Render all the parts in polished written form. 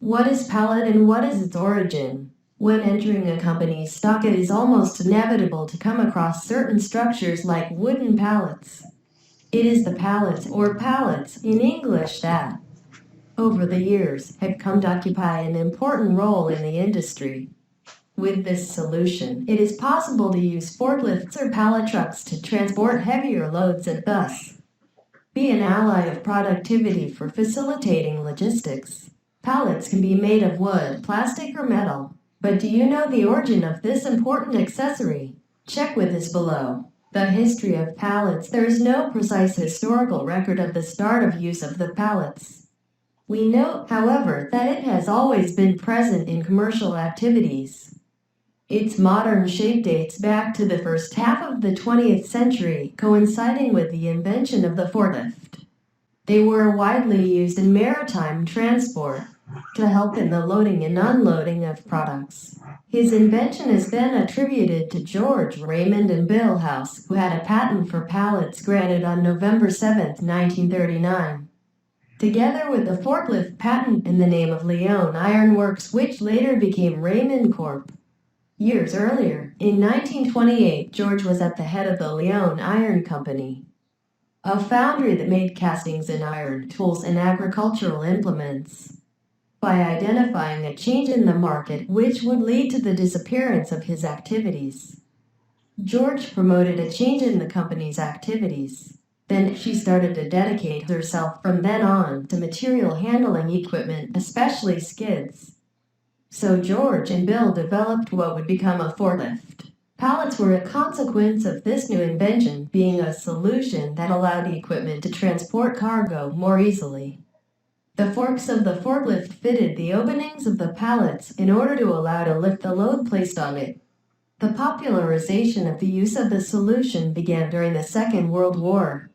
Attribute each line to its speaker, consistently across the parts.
Speaker 1: What is pallet and what is its origin? When entering a company's stock, it is almost inevitable to come across certain structures like wooden pallets. It is the pallets, or pallets in English, that, over the years, have come to occupy an important role in the industry. With this solution, it is possible to use forklifts or pallet trucks to transport heavier loads and thus be an ally of productivity for facilitating logistics. Pallets can be made of wood, plastic, or metal. But do you know the origin of this important accessory? Check with us below. The history of pallets. There is no precise historical record of the start of use of the pallets. We know, however, that it has always been present in commercial activities. Its modern shape dates back to the first half of the 20th century, coinciding with the invention of the forklift. They were widely used in maritime transport to help in the loading and unloading of products. His invention has been attributed to George Raymond and Bill House, who had a patent for pallets granted on November 7, 1939. Together with the forklift patent in the name of Lyon Iron Works, which later became Raymond Corp. Years earlier, in 1928, George was at the head of the Lyon Iron Company, a foundry that made castings and iron tools and agricultural implements. By identifying a change in the market which would lead to the disappearance of his activities, George promoted a change in the company's activities. Then she started to dedicate herself from then on to material handling equipment, especially skids. So George and Bill developed what would become a forklift. Pallets were a consequence of this new invention, being a solution that allowed the equipment to transport cargo more easily. The forks of the forklift fitted the openings of the pallets in order to allow to lift the load placed on it. The popularization of the use of the solution began during the Second World War,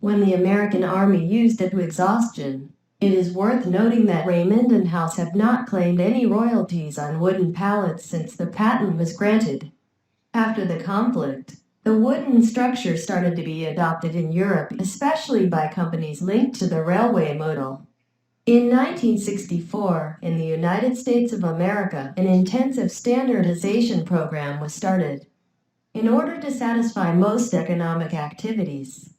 Speaker 1: when the American Army used it to exhaustion. It is worth noting that Raymond and House have not claimed any royalties on wooden pallets since the patent was granted. After the conflict, the wooden structure started to be adopted in Europe, especially by companies linked to the railway model. In 1964, in the United States of America, an intensive standardization program was started in order to satisfy most economic activities.